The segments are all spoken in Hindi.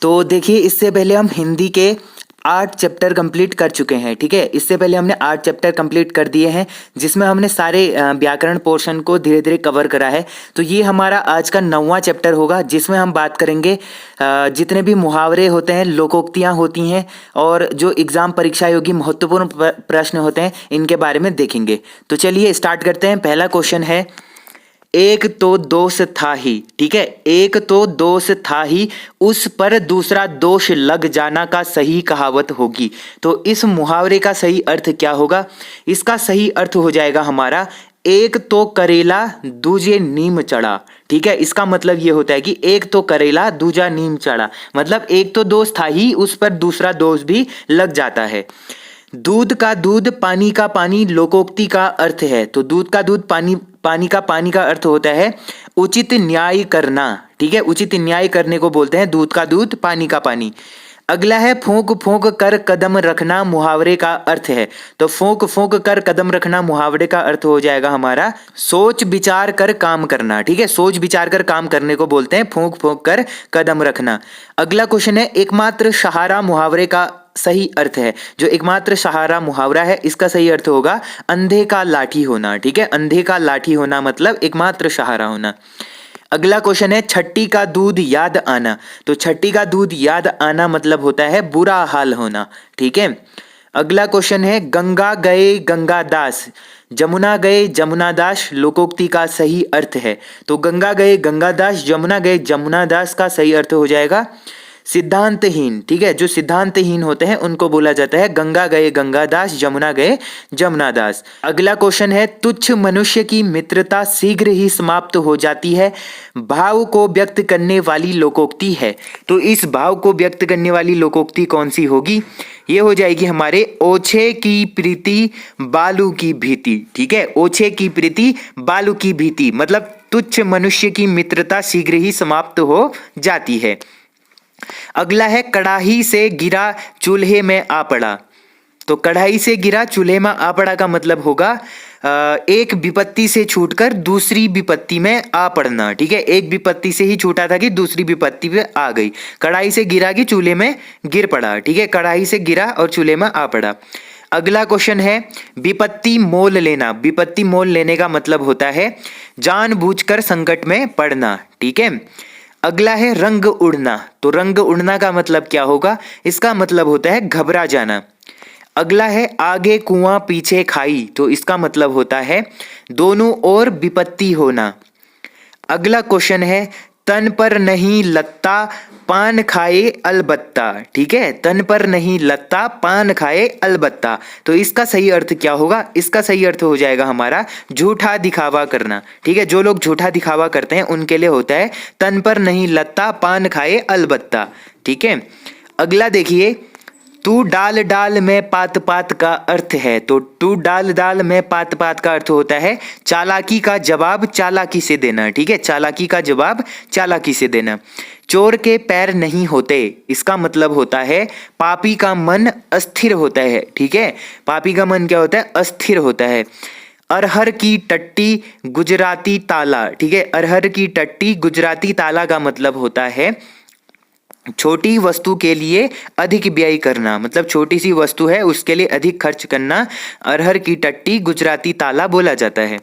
तो देखिए, इससे पहले हम हिंदी के 8 चैप्टर कंप्लीट कर चुके हैं। ठीक है, इससे पहले हमने 8 चैप्टर कंप्लीट कर दिए हैं, जिसमें हमने सारे व्याकरण पोर्शन को धीरे धीरे कवर करा है। तो ये हमारा आज का 9वां चैप्टर होगा, जिसमें हम बात करेंगे जितने भी मुहावरे होते हैं, लोकोक्तियाँ होती हैं और जो एग्जाम परीक्षा योग्य महत्वपूर्ण प्रश्न होते हैं, इनके बारे में देखेंगे। तो चलिए स्टार्ट करते हैं। पहला क्वेश्चन है, एक तो दोष था ही। ठीक है, एक तो दोष था ही, उस पर दूसरा दोष लग जाना का सही कहावत होगी। तो इस मुहावरे का सही अर्थ क्या होगा? इसका सही अर्थ हो जाएगा हमारा, एक तो करेला दूजे नीम चढ़ा। ठीक है, इसका मतलब ये होता है कि एक तो करेला दूजा नीम चढ़ा, मतलब एक तो दोष था ही, उस पर दूसरा दोष भी लग जाता है। दूध का दूध पानी का पानी लोकोक्ति का अर्थ है। तो दूध का दूध पानी का पानी का अर्थ होता है उचित न्याय करना। ठीक है, उचित न्याय करने को बोलते हैं दूध का दूध पानी का पानी। अगला है, फूंक फूंक कर कदम रखना, मुहावरे का अर्थ है। तो फूंक फूंक कर कदम रखना मुहावरे का अर्थ हो जाएगा हमारा सोच विचार कर काम करना। ठीक है, सोच विचार कर काम करने को बोलते हैं फूंक फूंक कर कदम रखना। अगला क्वेश्चन है, एकमात्र सहारा मुहावरे का सही अर्थ है। जो एकमात्र सहारा मुहावरा है, इसका सही अर्थ होगा अंधे का लाठी होना। ठीक है, अंधे का लाठी होना मतलब एकमात्र सहारा होना। अगला क्वेश्चन है, छठी का दूध याद आना। तो छठी का दूध याद आना मतलब होता है बुरा हाल होना। ठीक है, अगला क्वेश्चन है, गंगा गए गंगादास जमुना गए जमुनादास लोकोक्ति का सही अर्थ है। तो गंगा गए गंगादास जमुना गए जमुनादास का सही अर्थ हो जाएगा सिद्धांतहीन। ठीक है, जो सिद्धांतहीन होते हैं उनको बोला जाता है गंगा गए गंगादास जमुना गए जमुनादास। अगला क्वेश्चन है, तुच्छ मनुष्य की मित्रता शीघ्र ही समाप्त हो जाती है, भाव को व्यक्त करने वाली लोकोक्ति है। तो इस भाव को व्यक्त करने वाली लोकोक्ति कौन सी होगी? ये हो जाएगी हमारे ओछे की प्रीति बालू की भीति। ठीक है, ओछे की प्रीति बालू की भीति मतलब तुच्छ मनुष्य की मित्रता शीघ्र ही समाप्त हो जाती है। अगला है, कढ़ाई से गिरा चूल्हे में आ पड़ा। तो कढ़ाई से गिरा चूल्हे में आ पड़ा का मतलब होगा एक विपत्ति से छूटकर दूसरी विपत्ति में आ पड़ना। ठीक है, एक विपत्ति से ही छूटा था कि दूसरी विपत्ति पे आ गई। कढ़ाई से गिरा कि चूल्हे में गिर पड़ा। ठीक है, कढ़ाई से गिरा और चूल्हे में आ पड़ा। अगला क्वेश्चन है, विपत्ति मोल लेना। विपत्ति मोल लेने का मतलब होता है जानबूझकर संकट में पड़ना। ठीक है, अगला है, रंग उड़ना। तो रंग उड़ना का मतलब क्या होगा? इसका मतलब होता है घबरा जाना। अगला है, आगे कुआं पीछे खाई। तो इसका मतलब होता है दोनों ओर विपत्ति होना। अगला क्वेश्चन है, तन पर नहीं लत्ता पान खाए अलबत्ता। ठीक है, तन पर नहीं लत्ता पान खाए अलबत्ता। तो इसका सही अर्थ क्या होगा? इसका सही अर्थ हो जाएगा हमारा झूठा दिखावा करना। ठीक है, जो लोग झूठा दिखावा करते हैं उनके लिए होता है तन पर नहीं लत्ता पान खाए अलबत्ता। ठीक है, अगला देखिए, तू डाल डाल में पात पात का अर्थ है। तो तू डाल डाल में पात पात का अर्थ होता है चालाकी का जवाब चालाकी से देना। ठीक है, चालाकी का जवाब चालाकी से देना। चोर के पैर नहीं होते, इसका मतलब होता है पापी का मन अस्थिर होता है। ठीक है, पापी का मन क्या होता है? अस्थिर होता है। अरहर की टट्टी गुजराती ताला। ठीक है, अरहर की टट्टी गुजराती ताला का मतलब होता है छोटी वस्तु के लिए अधिक व्यय करना। मतलब छोटी सी वस्तु है उसके लिए अधिक खर्च करना अरहर की टट्टी गुजराती ताला बोला जाता है।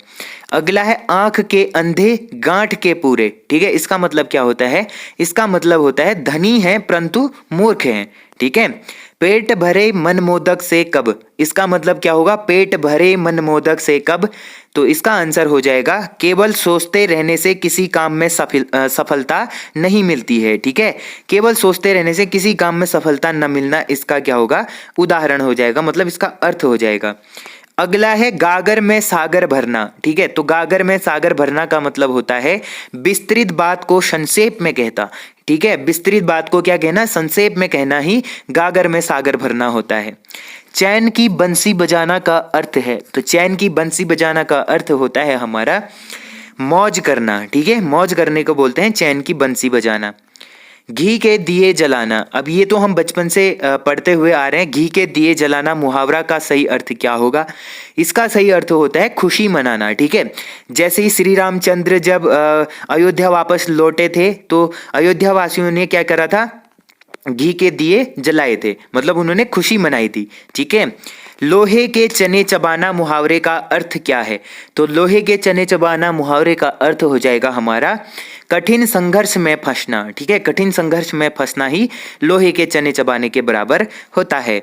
अगला है, आंख के अंधे गांठ के पूरे। ठीक है, इसका मतलब क्या होता है? इसका मतलब होता है धनी है परंतु मूर्ख है। ठीक है, पेट भरे मन मोदक से कब। इसका मतलब क्या होगा? पेट भरे मन मोदक से कब। तो इसका आंसर हो जाएगा केवल सोचते रहने से किसी काम में सफलता नहीं मिलती है। ठीक है, केवल सोचते रहने से किसी काम में सफलता न मिलना इसका क्या होगा? उदाहरण हो जाएगा, मतलब इसका अर्थ हो जाएगा। अगला है, गागर में सागर भरना। ठीक है, तो गागर में सागर भरना का मतलब होता है विस्तृत बात को संक्षेप में कहता। ठीक है, विस्तृत बात को क्या कहना? संक्षेप में कहना ही गागर में सागर भरना होता है। चैन की बंसी बजाना का अर्थ है। तो चैन की बंसी बजाना का अर्थ होता है हमारा मौज करना। ठीक है, मौज करने को बोलते हैं चैन की बंसी बजाना। घी के दिए जलाना। अब ये तो हम बचपन से पढ़ते हुए आ रहे हैं। घी के दिए जलाना मुहावरा का सही अर्थ क्या होगा? इसका सही अर्थ होता है खुशी मनाना। ठीक है, जैसे ही श्री रामचंद्र जब अयोध्या वापस लौटे थे तो अयोध्या वासियों ने क्या करा था? घी के दिए जलाए थे, मतलब उन्होंने खुशी मनाई थी। ठीक है, लोहे के चने चबाना मुहावरे का अर्थ क्या है? तो लोहे के चने चबाना मुहावरे का अर्थ हो जाएगा हमारा कठिन संघर्ष में फंसना। ठीक है, कठिन संघर्ष में फंसना ही लोहे के चने चबाने के बराबर होता है।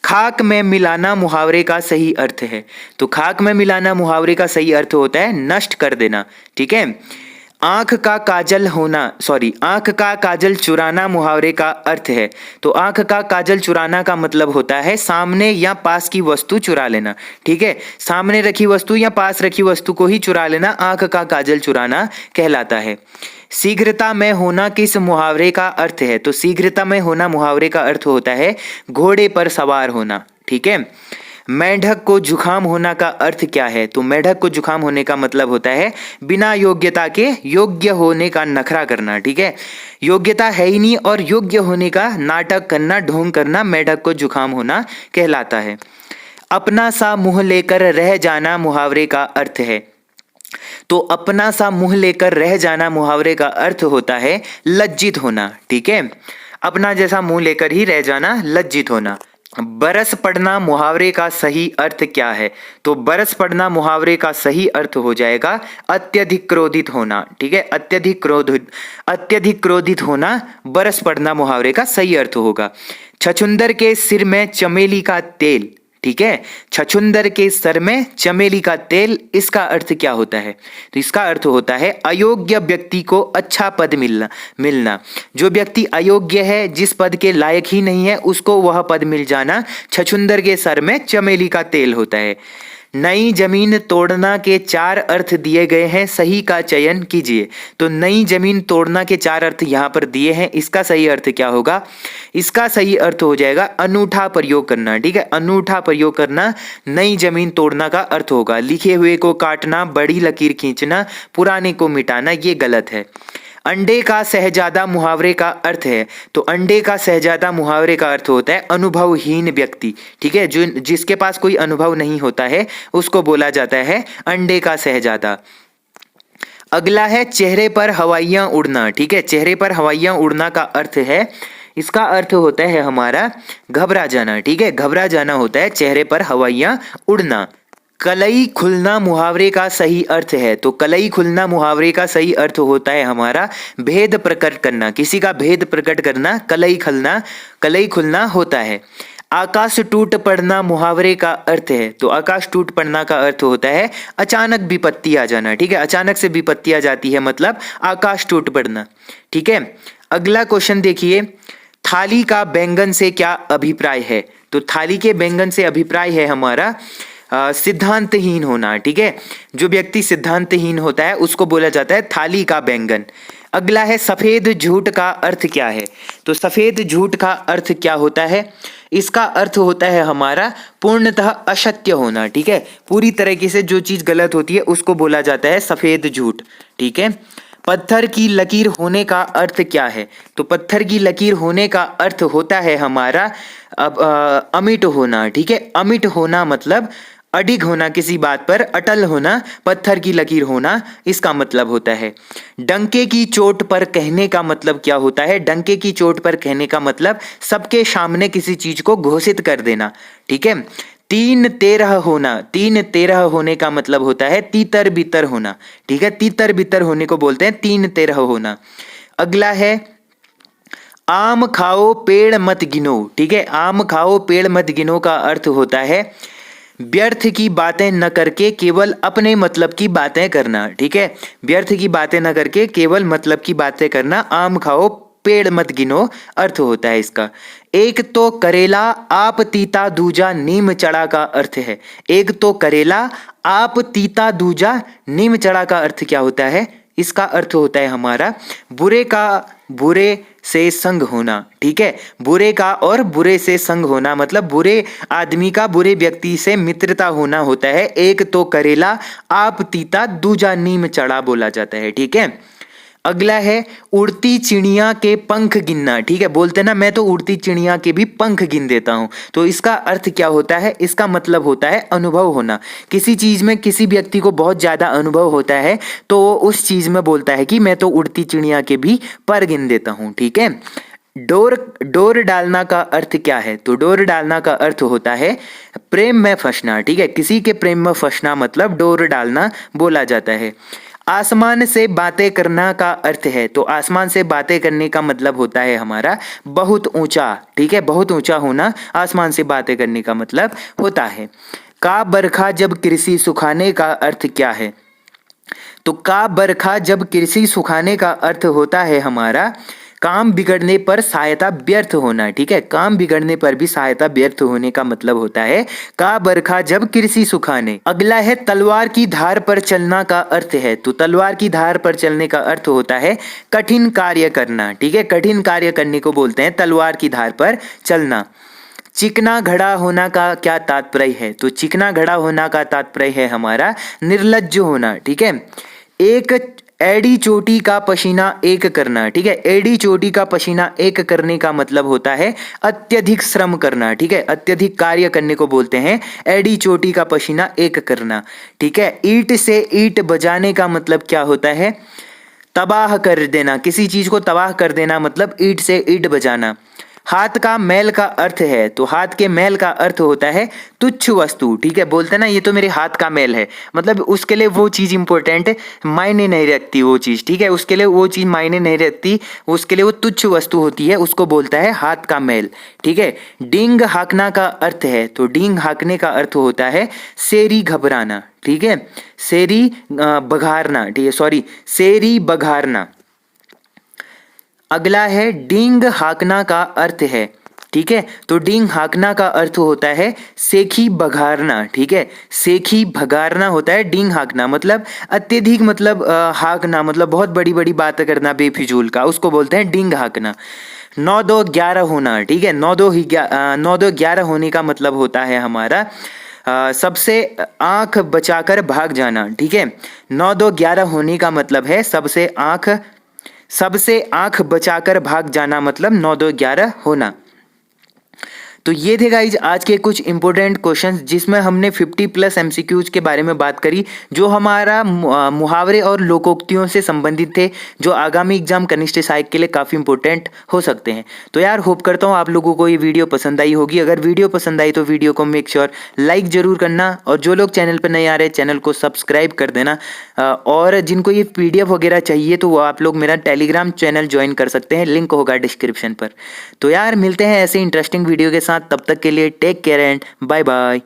खाक में मिलाना मुहावरे का सही अर्थ है। तो खाक में मिलाना मुहावरे का सही अर्थ होता है नष्ट कर देना। ठीक है, आंख का काजल चुराना मुहावरे का अर्थ है। तो आंख का काजल चुराना का मतलब होता है सामने या पास की वस्तु चुरा लेना। ठीक है, सामने रखी वस्तु या पास रखी वस्तु को ही चुरा लेना आंख का काजल चुराना कहलाता है। शीघ्रता में होना किस मुहावरे का अर्थ है? तो शीघ्रता में होना मुहावरे का अर्थ होता है घोड़े पर सवार होना। ठीक है, मेंढक को जुखाम होना का अर्थ क्या है? तो मेंढक को जुखाम होने का मतलब होता है बिना योग्यता के योग्य होने का नखरा करना। ठीक है, योग्यता है ही नहीं और योग्य होने का नाटक करना, ढोंग करना, मेंढक को जुखाम होना कहलाता है। अपना सा मुंह लेकर रह जाना मुहावरे का अर्थ है। तो अपना सा मुंह लेकर रह जाना मुहावरे का अर्थ होता है लज्जित होना। ठीक है, अपना जैसा मुंह लेकर ही रह जाना, लज्जित होना। बरस पड़ना मुहावरे का सही अर्थ क्या है? तो बरस पड़ना मुहावरे का सही अर्थ हो जाएगा अत्यधिक क्रोधित होना। ठीक है, अत्यधिक क्रोधित होना बरस पड़ना मुहावरे का सही अर्थ होगा। छछुंदर के सिर में चमेली का तेल। ठीक है, छछुंदर के सर में चमेली का तेल, इसका अर्थ क्या होता है? तो इसका अर्थ होता है अयोग्य व्यक्ति को अच्छा पद मिलना। जो व्यक्ति अयोग्य है, जिस पद के लायक ही नहीं है, उसको वह पद मिल जाना छछुंदर के सर में चमेली का तेल होता है। नई जमीन तोड़ना के 4 अर्थ दिए गए हैं, सही का चयन कीजिए। तो नई जमीन तोड़ना के 4 अर्थ यहाँ पर दिए हैं, इसका सही अर्थ क्या होगा? इसका सही अर्थ हो जाएगा अनूठा प्रयोग करना। ठीक है, अनूठा प्रयोग करना नई जमीन तोड़ना का अर्थ होगा। लिखे हुए को काटना, बड़ी लकीर खींचना, पुराने को मिटाना, ये गलत है। अंडे का सहजादा मुहावरे का अर्थ है। तो अंडे का सहजादा मुहावरे का अर्थ होता है अनुभवहीन व्यक्ति। ठीक है, जो जिसके पास कोई अनुभव नहीं होता है उसको बोला जाता है अंडे का सहजादा। अगला है चेहरे पर हवाइयां उड़ना। ठीक है, चेहरे पर हवाइयां उड़ना का अर्थ है, इसका अर्थ होता है हमारा घबरा जाना। ठीक है, घबरा जाना होता है चेहरे पर हवाइयां उड़ना। कलई खुलना मुहावरे का सही अर्थ है। तो कलई खुलना मुहावरे का सही अर्थ होता है हमारा भेद प्रकट करना, किसी का भेद प्रकट करना कलई खुलना होता है। आकाश टूट पड़ना मुहावरे का अर्थ है। तो आकाश टूट पड़ना का अर्थ होता है अचानक विपत्ति आ जाना। ठीक है, अचानक से विपत्ति आ जाती है, मतलब आकाश टूट पड़ना। ठीक है, अगला क्वेश्चन देखिए, थाली का बैंगन से क्या अभिप्राय है? तो थाली के बैंगन से अभिप्राय है हमारा सिद्धांतहीन होना। ठीक है, जो व्यक्ति सिद्धांतहीन होता है उसको बोला जाता है थाली का बैंगन। अगला है सफेद झूठ का अर्थ क्या है? तो सफेद झूठ का अर्थ क्या होता है? इसका अर्थ होता है हमारा पूर्णतः असत्य होना। ठीक है, पूरी तरीके से जो चीज गलत होती है उसको बोला जाता है सफेद झूठ। ठीक है, पत्थर की लकीर होने का अर्थ क्या है? तो पत्थर की लकीर होने का अर्थ होता है हमारा अमिट होना। ठीक है, अमिट होना मतलब अडिग होना, किसी बात पर अटल होना, पत्थर की लकीर होना, इसका मतलब होता है। डंके की चोट पर कहने का मतलब क्या होता है? डंके की चोट पर कहने का मतलब सबके सामने किसी चीज को घोषित कर देना। ठीक है, 3-13 होना, 3-13 होने का मतलब होता है तीतर बितर होना। ठीक है, तीतर बितर होने को बोलते हैं 3-13 होना। अगला है आम खाओ पेड़ मत गिनो। ठीक है, आम खाओ पेड़ मत गिनो का अर्थ होता है व्यर्थ की बातें न करके केवल अपने मतलब की बातें करना। ठीक है, व्यर्थ की बातें न करके केवल मतलब की बातें करना, आम खाओ पेड़ मत गिनो अर्थ होता है इसका। एक तो करेला आप तीता दूजा नीम चढ़ा का अर्थ है। एक तो करेला आप तीता दूजा नीम चढ़ा का अर्थ क्या होता है? इसका अर्थ होता है हमारा बुरे का बुरे से संग होना। ठीक है, बुरे का और बुरे से संग होना मतलब बुरे आदमी का बुरे व्यक्ति से मित्रता होना होता है। एक तो करेला आप तीता दूजा नीम चढ़ा बोला जाता है। ठीक है, अगला है उड़ती चिड़िया के पंख गिनना। ठीक है, बोलते ना मैं तो उड़ती चिड़िया के भी पंख गिन देता हूं। तो इसका अर्थ क्या होता है? इसका मतलब होता है अनुभव होना। किसी चीज में किसी व्यक्ति को बहुत ज्यादा अनुभव होता है तो वो उस चीज में बोलता है कि मैं तो उड़ती चिड़िया के भी पर गिन देता हूं। ठीक है, डोर डोर डालना का अर्थ क्या है? तो डोर डालना का अर्थ होता है प्रेम में फंसना, ठीक है। किसी के प्रेम में फंसना मतलब डोर डालना बोला जाता है। आसमान से बातें करना का अर्थ है, तो आसमान से बातें करने का मतलब होता है हमारा बहुत ऊंचा, ठीक है। बहुत ऊंचा होना आसमान से बातें करने का मतलब होता है। का बरखा जब कृषि सुखाने का अर्थ क्या है? तो का बरखा जब कृषि सुखाने का अर्थ होता है हमारा काम बिगड़ने पर सहायता व्यर्थ होना, ठीक है। काम बिगड़ने पर भी सहायता व्यर्थ होने का मतलब होता है का बरखा जब कृषि सुखाने। अगला है तलवार की धार पर चलना का अर्थ है, तो तलवार की धार पर चलने का अर्थ होता है कठिन कार्य करना, ठीक है। कठिन कार्य करने को बोलते हैं तलवार की धार पर चलना। चिकना घड़ा होना का क्या तात्पर्य है? तो चिकना घड़ा होना का तात्पर्य है हमारा निर्लज्ज होना, ठीक है। एक एड़ी चोटी का पसीना एक करना, ठीक है। एड़ी चोटी का पसीना एक करने का मतलब होता है अत्यधिक श्रम करना, ठीक है। अत्यधिक कार्य करने को बोलते हैं एड़ी चोटी का पसीना एक करना, ठीक है। ईंट से ईंट बजाने का मतलब क्या होता है? तबाह कर देना, किसी चीज को तबाह कर देना मतलब ईंट से ईंट बजाना। हाथ का मैल का अर्थ है, तो हाथ के मैल का अर्थ होता है तुच्छ वस्तु, ठीक है। बोलते हैं ना ये तो मेरे हाथ का मैल है, मतलब उसके लिए वो चीज इंपॉर्टेंट मायने नहीं रखती वो चीज, ठीक है। उसके लिए वो चीज मायने नहीं रखती, उसके लिए वो तुच्छ वस्तु होती है, उसको बोलता है हाथ का मैल, ठीक है। डींग हाँकना का अर्थ है, तो डींग हाँकने का अर्थ होता है शेरी घबराना, ठीक है। शेरी बघारना, ठीक है, सॉरी शेरी बघारना। अगला है डींग हाँकना का अर्थ है, ठीक है। तो डींग हाँकना का अर्थ होता है सेखी बघारना, ठीक है। सेखी भगारना होता है डींग हाँकना, मतलब अत्यधिक, मतलब हाँकना मतलब बहुत बड़ी बड़ी बात करना बेफिजूल का, उसको बोलते हैं डींग हाँकना। 9 2 11 होना, ठीक है। 9 2 11 होने का मतलब होता है हमारा सबसे आंख बचाकर भाग जाना, ठीक है। 9 2 11 होने का मतलब है सबसे आंख बचाकर भाग जाना, मतलब 9 2 11 होना। तो ये थे गाइज आज के कुछ इंपॉर्टेंट क्वेश्चंस जिसमें हमने 50+ एमसीक्यूज के बारे में बात करी, जो हमारा मुहावरे और लोकोक्तियों से संबंधित थे, जो आगामी एग्जाम कनिष्ठ सहायक के लिए काफ़ी इंपॉर्टेंट हो सकते हैं। तो यार होप करता हूँ आप लोगों को ये वीडियो पसंद आई होगी। अगर वीडियो पसंद आई तो वीडियो को मेक श्योर लाइक जरूर करना, और जो लोग चैनल पर नहीं आ रहे चैनल को सब्सक्राइब कर देना। और जिनको ये PDF वगैरह चाहिए तो वो आप लोग मेरा टेलीग्राम चैनल ज्वाइन कर सकते हैं, लिंक होगा डिस्क्रिप्शन पर। तो यार मिलते हैं ऐसे इंटरेस्टिंग वीडियो के साथ, तब तक के लिए take care and bye bye.